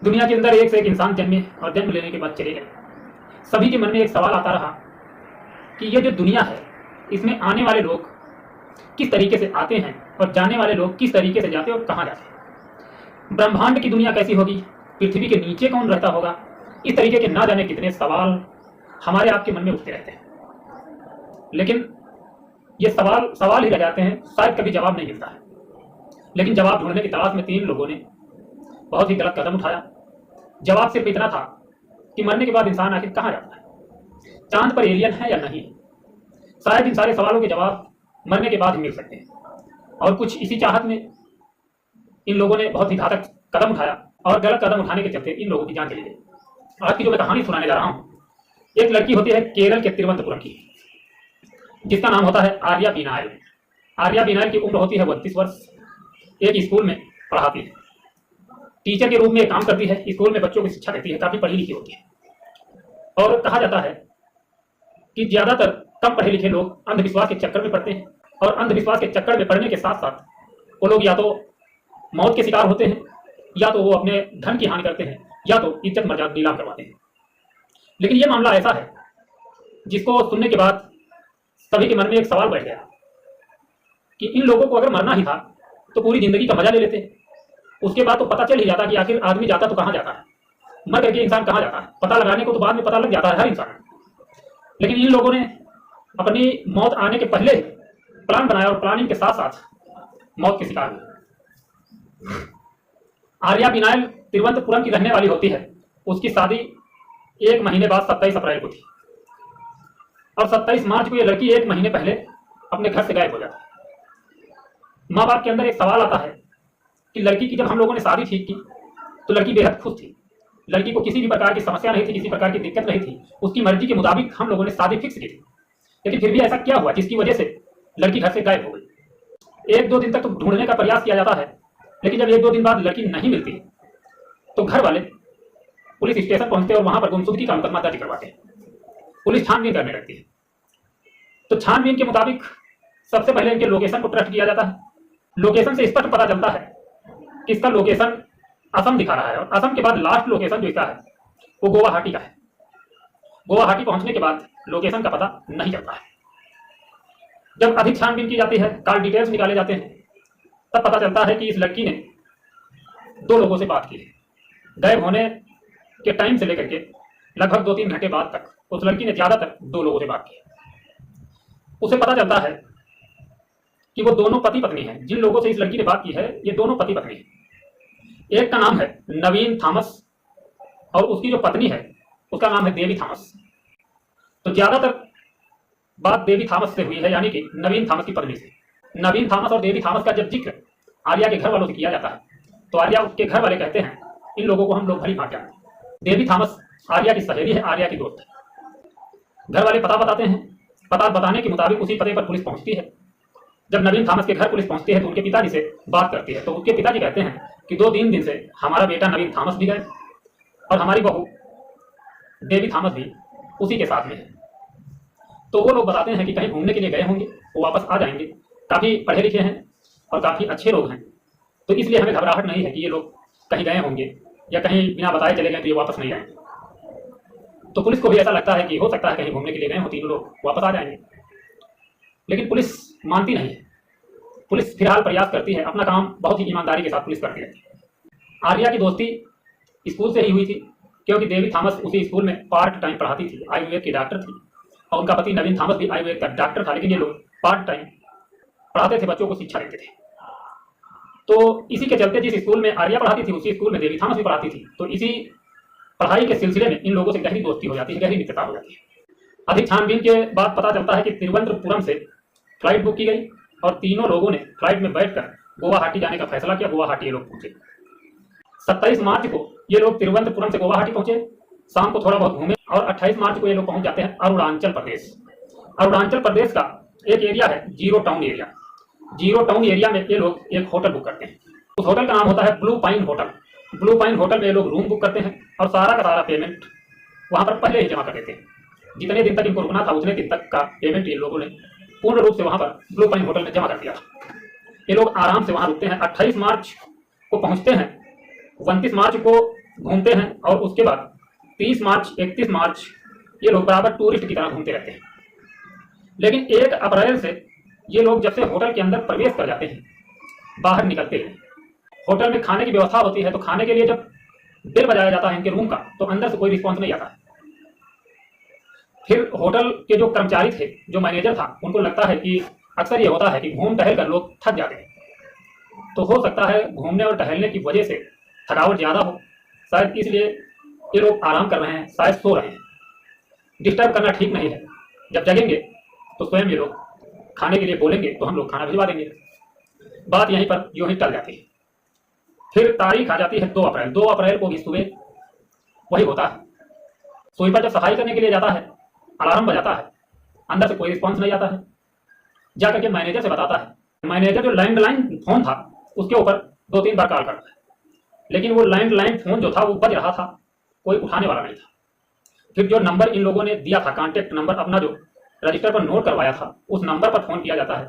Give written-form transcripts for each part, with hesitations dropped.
दुनिया के अंदर एक से एक इंसान जन्मे और जन्म लेने के बाद चले गए। सभी के मन में एक सवाल आता रहा कि ये जो दुनिया है, इसमें आने वाले लोग किस तरीके से आते हैं और जाने वाले लोग किस तरीके से जाते हैं और कहाँ जाते हैं। ब्रह्मांड की दुनिया कैसी होगी, पृथ्वी के नीचे कौन रहता होगा, इस तरीके के ना जाने कितने सवाल हमारे आपके मन में उठते रहते हैं। लेकिन ये सवाल ही रह जाते हैं, शायद कभी जवाब नहीं मिलता है। लेकिन जवाब ढूंढने की तलाश में 3 लोगों ने बहुत ही गलत कदम उठाया। जवाब सिर्फ इतना था कि मरने के बाद इंसान आखिर कहाँ जाता है, चांद पर एलियन है या नहीं। शायद इन सारे सवालों के जवाब मरने के बाद ही मिल सकते हैं। और कुछ इसी चाहत में इन लोगों ने बहुत ही घातक कदम उठाया और गलत कदम उठाने के चलते इन लोगों की जान चली गई। आज की जो मैं कहानी सुनाने जा रहा हूँ, एक लड़की होती है केरल के तिरुवनंतपुरम की, जिसका नाम होता है आर्या बिनायल। आर्या बिनायल की उम्र होती है 32 वर्ष। एक स्कूल में पढ़ाती है, टीचर के रूप में काम करती है, स्कूल में बच्चों की शिक्षा देती है, काफी पढ़ी लिखी होती है। और कहा जाता है कि ज्यादातर कम पढ़े लिखे लोग अंधविश्वास के चक्कर में पड़ते हैं, और अंधविश्वास के चक्कर में पड़ने के साथ साथ वो लोग या तो मौत के शिकार होते हैं, या तो वो अपने धन की हानि करते हैं, या तो इज्जत मर्यादा नीलाम करवाते हैं। लेकिन ये मामला ऐसा है जिसको सुनने के बाद सभी के मन में एक सवाल बैठ गया कि इन लोगों को अगर मरना ही था तो पूरी जिंदगी का मजा ले लेते। उसके बाद तो पता चल ही जाता कि आखिर आदमी जाता तो कहाँ जाता है, मर करके इंसान कहाँ जाता है। पता लगाने को तो बाद में पता लग जाता है हर इंसान। लेकिन इन लोगों ने अपनी मौत आने के पहले प्लान बनाया और प्लानिंग के साथ साथ मौत के शिकार हुए। आर्या बिनायल तिरुवनंतपुरम की रहने वाली होती है। उसकी शादी 1 महीने बाद 27 अप्रैल को थी, और 27 मार्च को ये लड़की 1 महीने पहले अपने घर से गायब हो जाती है। माँ बाप के अंदर एक सवाल आता है कि लड़की की जब हम लोगों ने शादी ठीक की तो लड़की बेहद खुश थी। लड़की को किसी भी प्रकार की समस्या नहीं थी, किसी प्रकार की दिक्कत नहीं थी। उसकी मर्जी के मुताबिक हम लोगों ने शादी फिक्स की थी। लेकिन फिर भी ऐसा क्या हुआ जिसकी वजह से लड़की घर से गायब हो गई। 1-2 दिन तक तो ढूंढने का प्रयास किया जाता है, लेकिन जब 1-2 दिन बाद लड़की नहीं मिलती तो घर वाले पुलिस स्टेशन पहुंचते और वहां पर गुमशुदगी का मुकदमा दर्ज करवाते हैं। पुलिस छानबीन करने लगती है। तो छानबीन के मुताबिक सबसे पहले इनके लोकेशन को ट्रस्ट किया जाता है। लोकेशन से स्पष्ट पता चलता है कि इसका लोकेशन असम दिखा रहा है, और असम के बाद लास्ट लोकेशन जो इसका है वो गुवाहाटी का है। गुवाहाटी पहुंचने के बाद लोकेशन का पता नहीं चलता है। जब अधिक छानबीन की जाती है, कॉल डिटेल्स निकाले जाते हैं, तब पता चलता है कि इस लड़की ने 2 लोगों से बात की है। गायब होने के टाइम से लेकर के लगभग 2-3 घंटे बाद तक उस लड़की ने ज्यादातर 2 लोगों से बात की है। उसे पता चलता है कि वो दोनों पति पत्नी हैं। जिन लोगों से इस लड़की ने बात की है, ये दोनों पति पत्नी हैं। एक का नाम है नवीन थॉमस, और उसकी जो पत्नी है उसका नाम है देवी थॉमस। तो ज्यादातर बात देवी थॉमस से हुई है, यानी कि नवीन थॉमस की पत्नी से। नवीन थॉमस और देवी थॉमस का जब जिक्र आर्या के घर वालों से किया जाता है तो आर्या के घर वाले कहते हैं इन लोगों को हम लोग भली भांति जानते हैं। देवी थॉमस आर्या की सहेली है, आर्या की दोस्त है। घर वाले पता बताते हैं। पता बताने के मुताबिक उसी पते पर पुलिस पहुंचती है। जब नवीन थॉमस के घर पुलिस पहुंचती है तो उनके पिताजी से बात करती है, तो उनके पिताजी कहते हैं कि 2-3 दिन से हमारा बेटा नवीन थॉमस भी गए और हमारी बहू देवी थॉमस भी उसी के साथ में है। तो वो लोग बताते हैं कि कहीं घूमने के लिए गए होंगे, वो वापस आ जाएंगे। काफ़ी पढ़े लिखे हैं और काफ़ी अच्छे लोग हैं, तो इसलिए हमें घबराहट नहीं है कि ये लोग कहीं गए होंगे या कहीं बिना बताए चले गए तो ये वापस नहीं आएंगे। तो पुलिस को भी ऐसा लगता है कि हो सकता है कहीं घूमने के लिए गए हो, 3 लोग वापस आ जाएंगे। लेकिन पुलिस मानती नहीं है। पुलिस फिलहाल प्रयास करती है, अपना काम बहुत ही ईमानदारी के साथ पुलिस करती रहती है। आर्या की दोस्ती स्कूल से ही हुई थी, क्योंकि देवी थॉमस उसी स्कूल में पार्ट टाइम पढ़ाती थी, आयुर्वेद की डॉक्टर थी, और उनका पति नवीन थॉमस भी आयुर्वेद का डॉक्टर था। लेकिन ये लोग पार्ट टाइम पढ़ाते थे, बच्चों को शिक्षा देते थे। तो इसी के चलते जिस स्कूल में आर्या पढ़ाती थी उसी स्कूल में देवी थॉमस भी पढ़ाती थी। तो इसी पढ़ाई के सिलसिले में इन लोगों से गहरी दोस्ती हो जाती है, गहरी मित्रता हो जाती है। अधिक छानबीन के बाद पता चलता है कि तिरुवनंतपुरम से फ्लाइट बुक की गई और 3 लोगों ने फ्लाइट में बैठकर गुवाहाटी जाने का फैसला किया। गुवाहाटी ये लोग पहुंचे। 27 मार्च को ये लोग तिरुवनंतपुरम से गुवाहाटी पहुंचे। शाम को थोड़ा बहुत घूमे और 28 मार्च को ये लोग पहुंच जाते हैं अरुणाचल प्रदेश। अरुणाचल प्रदेश का एक एरिया है zero town area. Zero town area में ये लोग एक होटल बुक करते हैं। उस होटल का नाम होता है blue pine hotel. Blue pine hotel में ये लोग रूम बुक करते हैं और सारा का सारा पेमेंट वहां पर पहले ही जमा कर देते हैं। जितने दिन तक इनको रुकना था उतने दिन तक का पेमेंट ये लोगों ने पूर्ण रूप से वहां पर ब्लू पाइन होटल में जमा कर दिया। ये लोग आराम से वहां रुकते हैं। 28 मार्च को पहुंचते हैं। 29 मार्च को घूमते हैं और उसके बाद 30 मार्च 31 मार्च ये लोग बराबर टूरिस्ट की तरह घूमते रहते हैं। लेकिन 1 अप्रैल से ये लोग जब से होटल के अंदर प्रवेश कर जाते हैं, बाहर निकलते हैं, होटल में खाने की व्यवस्था होती है, तो खाने के लिए जब बेल बजाया जाता है इनके रूम का, तो अंदर से कोई रिस्पॉन्स नहीं आता है। फिर होटल के जो कर्मचारी थे, जो मैनेजर था, उनको लगता है कि अक्सर ये होता है कि घूम टहल कर लोग थक जाते हैं, तो हो सकता है घूमने और टहलने की वजह से थकावट ज़्यादा हो, शायद इसलिए ये लोग आराम कर रहे हैं, शायद सो रहे हैं। डिस्टर्ब करना ठीक नहीं है। जब जगेंगे तो स्वयं ये लोग खाने के लिए बोलेंगे तो हम लोग खाना भिजवा देंगे। बात यहीं पर यूं ही टल जाती है। फिर तारीख आ जाती है 2 अप्रैल। 2 अप्रैल को भी सुबह वही होता है। सोई पर जब सफाई करने के लिए जाता है, अलार्म बजाता है, अंदर से कोई रिस्पॉन्स नहीं आता है। जा करके मैनेजर से बताता है। मैनेजर जो लैंडलाइन फोन था उसके ऊपर 2-3 बार कॉल करता है, लेकिन वो लैंडलाइन फोन जो था वो बज रहा था, कोई उठाने वाला नहीं था। फिर जो नंबर इन लोगों ने दिया था, कॉन्टेक्ट नंबर अपना जो रजिस्टर पर नोट करवाया था, उस नंबर पर फोन किया जाता है,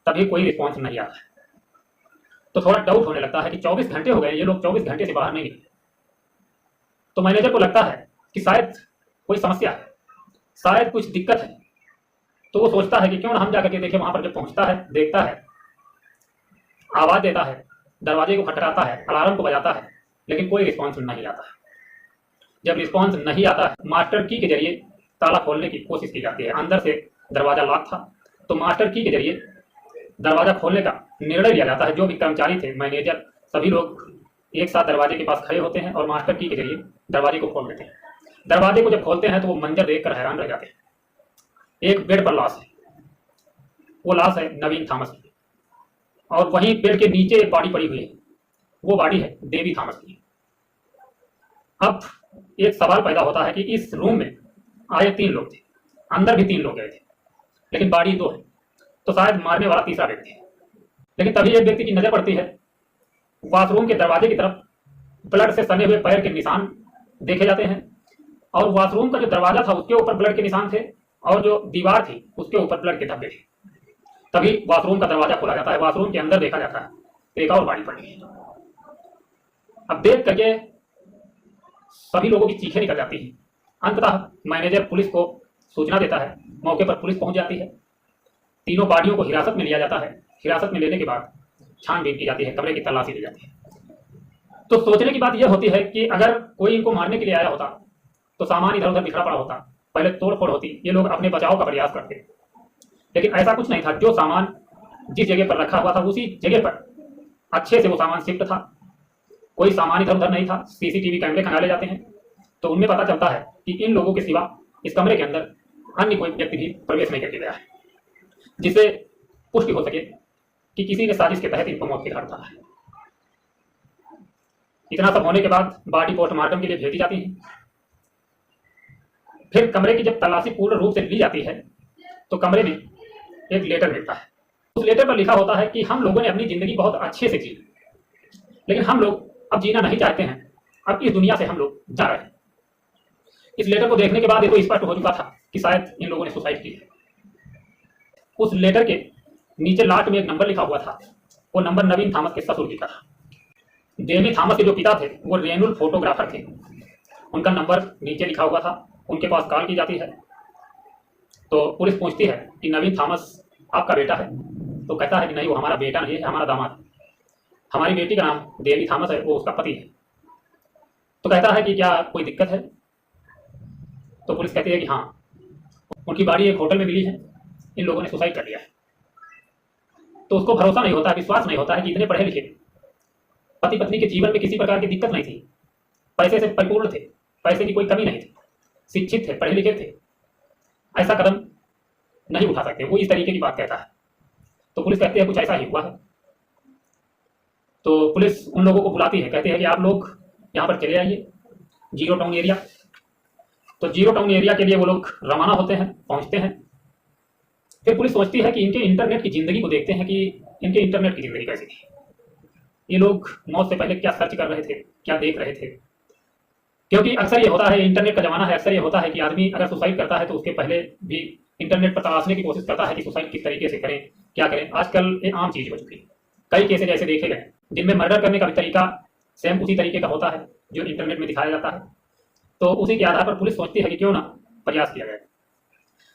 तभी कोई रिस्पॉन्स नहीं आता है। तो थोड़ा डाउट होने लगता है कि 24 घंटे हो गए, ये लोग 24 घंटे से बाहर नहीं निकले। तो मैनेजर को लगता है कि शायद कोई समस्या है, शायद कुछ दिक्कत है। तो वो सोचता है कि क्यों ना हम जाकर के देखें। वहां पर जब पहुंचता है, देखता है, आवाज देता है, दरवाजे को खटखटाता है, अलार्म को बजाता है, लेकिन कोई रिस्पॉन्स नहीं आता है। जब रिस्पॉन्स नहीं आता है, मास्टर की के जरिए ताला खोलने की कोशिश की जाती है। अंदर से दरवाजा लॉक था, तो मास्टर की के जरिए दरवाजा खोलने का निर्णय लिया जाता है। जो भी कर्मचारी थे, मैनेजर, सभी लोग एक साथ दरवाजे के पास खड़े होते हैं और मास्टर की के जरिए दरवाजे को खोल देते हैं। दरवाजे को जब खोलते हैं तो वो मंजर देखकर हैरान रह जाते हैं। एक बेड पर लाश है, वो लाश है नवीन थॉमस की, और वहीं बेड के नीचे एक बॉडी पड़ी हुई है, वो बॉडी है डेवी थॉमस की। अब एक सवाल पैदा होता है कि इस रूम में आए 3 लोग थे, अंदर भी 3 लोग गए थे, लेकिन बॉडी 2 है, तो शायद मारने वाला तीसरा व्यक्ति है। लेकिन तभी एक व्यक्ति की नजर पड़ती है वॉशरूम के दरवाजे की तरफ। ब्लड से सने हुए पैर के निशान देखे जाते हैं, और वॉशरूम का जो दरवाजा था उसके ऊपर ब्लड के निशान थे, और जो दीवार थी उसके ऊपर ब्लड के धब्बे थे। तभी वॉशरूम का दरवाजा खोला जाता है, वॉशरूम के अंदर देखा जाता है तो एक और बॉडी पड़ी है। अब देख करके सभी लोगों की चीखें निकल जाती हैं। अंततः मैनेजर पुलिस को सूचना देता है, मौके पर पुलिस पहुंच जाती है, तीनों बॉडियों को हिरासत में लिया जाता है। हिरासत में लेने के बाद छानबीन की जाती है, कमरे की तलाशी ली जाती है। तो सोचने की बात यह होती है कि अगर कोई इनको मारने के लिए आया होता तो सामान इधर उधर बिखरा पड़ा होता, पहले तोड़-फोड़ होती, ये लोग अपने बचाव का प्रयास करते, लेकिन ऐसा कुछ नहीं था। जो सामान जिस जगह पर रखा हुआ था उसी जगह पर अच्छे से वो सामान शिफ्ट था, कोई सामान इधर उधर नहीं था। सीसीटीवी कैमरे खंगाले जाते हैं, तो उनमें पता चलता है कि इन लोगों के सिवा इस कमरे के अंदर अन्य कोई व्यक्ति भी प्रवेश नहीं करके गया है, जिससे पुष्टि हो सके कि किसी ने साजिश के तहत इनको मौत के घाट उतारा है। इतना सब होने के बाद बॉडी पोस्टमार्टम के लिए भेजी जाती है। फिर कमरे की जब तलाशी पूर्ण रूप से ली जाती है तो कमरे में एक लेटर मिलता है। उस लेटर पर लिखा होता है कि हम लोगों ने अपनी जिंदगी बहुत अच्छे से जी, लेकिन हम लोग अब जीना नहीं चाहते हैं, अब इस दुनिया से हम लोग जा रहे हैं। इस लेटर को देखने के बाद ये तो स्पष्ट हो चुका था कि शायद इन लोगों ने सुसाइड की है। उस लेटर के नीचे लास्ट में एक नंबर लिखा हुआ था, वो नंबर नवीन थॉमस के ससुर जी का था। डेवी थॉमस के जो पिता थे वो रेनुल फोटोग्राफर थे, उनका नंबर नीचे लिखा हुआ था। उनके पास कॉल की जाती है, तो पुलिस पूछती है कि नवीन थॉमस आपका बेटा है? तो कहता है कि नहीं, वो हमारा बेटा नहीं है, हमारा दामाद है। हमारी बेटी का नाम डेवी थॉमस है, वो उसका पति है। तो कहता है कि क्या कोई दिक्कत है? तो पुलिस कहती है कि हाँ, उनकी बॉडी एक होटल में मिली है, इन लोगों ने सुसाइड कर लिया है। तो उसको भरोसा नहीं होता, विश्वास नहीं होता है कि इतने पढ़े लिखे पति पत्नी के जीवन में किसी प्रकार की दिक्कत नहीं थी, पैसे से परिपूर्ण थे, पैसे की कोई कमी नहीं थी, शिक्षित थे, पढ़े लिखे थे, ऐसा कदम नहीं उठा सकते। वो इस तरीके की बात कहता है। तो पुलिस कहती है कुछ ऐसा ही हुआ है। तो पुलिस उन लोगों को बुलाती है, कहती है कि आप लोग यहाँ पर चले आइए, जीरो टाउन एरिया। तो जीरो टाउन एरिया के लिए वो लोग रवाना होते हैं, पहुँचते हैं। फिर पुलिस सोचती है कि इनके इंटरनेट की ज़िंदगी को देखते हैं कि इनके इंटरनेट की ज़िंदगी कैसी थी, ये लोग मौत से पहले क्या सर्च कर रहे थे, क्या देख रहे थे। क्योंकि अक्सर ये होता है, इंटरनेट का ज़माना है, अक्सर ये होता है कि आदमी अगर सुसाइड करता है तो उसके पहले भी इंटरनेट पर तलाशने की कोशिश करता है कि सुसाइड किस तरीके से करें, क्या करें। आजकल एक आम चीज़ हो चुकी है। कई केसेज ऐसे देखे गए जिनमें मर्डर करने का भी तरीका सेम उसी तरीके का होता है, जो इंटरनेट में दिखाया जाता है। तो उसी के आधार पर पुलिस सोचती है कि क्यों ना प्रयास किया जाए।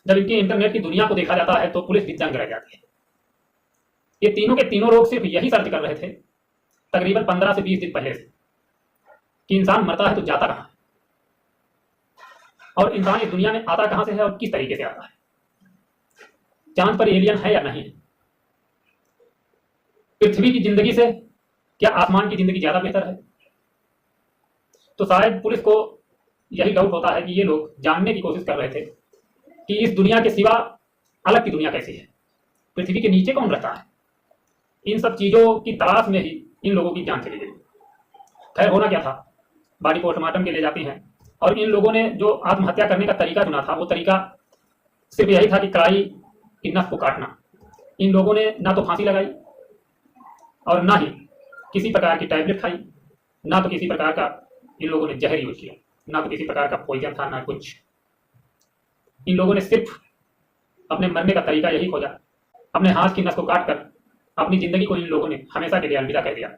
जब इनकी इंटरनेट की दुनिया को देखा जाता है तो पुलिस भी दंग रह जाती है। ये तीनों के तीनों लोग सिर्फ यही सर्च कर रहे थे तकरीबन 15 से 20 दिन पहले से कि इंसान मरता है तो जाता कहाँ है, और इंसान इस दुनिया में आता कहाँ से है और किस तरीके से आता है, चांद पर एलियन है या नहीं, पृथ्वी की जिंदगी से क्या आसमान की जिंदगी ज्यादा बेहतर है। तो शायद पुलिस को यही डाउट होता है कि ये लोग जानने की कोशिश कर रहे थे कि इस दुनिया के सिवा अलग की दुनिया कैसी है, पृथ्वी के नीचे कौन रहता है। इन सब चीजों की तलाश में ही इन लोगों की जान चली गई। खैर होना क्या था, बॉडी पोस्टमार्टम के ले जाती हैं और इन लोगों ने जो आत्महत्या करने का तरीका चुना था वो तरीका सिर्फ यही था कि कलाई की नस को काटना। इन लोगों ने ना तो फांसी लगाई और ना ही किसी प्रकार की टैबलेट खाई, ना तो किसी प्रकार का इन लोगों ने जहर यूज किया, ना तो किसी प्रकार का पॉइजन था, ना कुछ। इन लोगों ने सिर्फ अपने मरने का तरीका यही खोजा, अपने हाथ की नस को काट कर अपनी जिंदगी को इन लोगों ने हमेशा के लिए अलविदा कह दिया।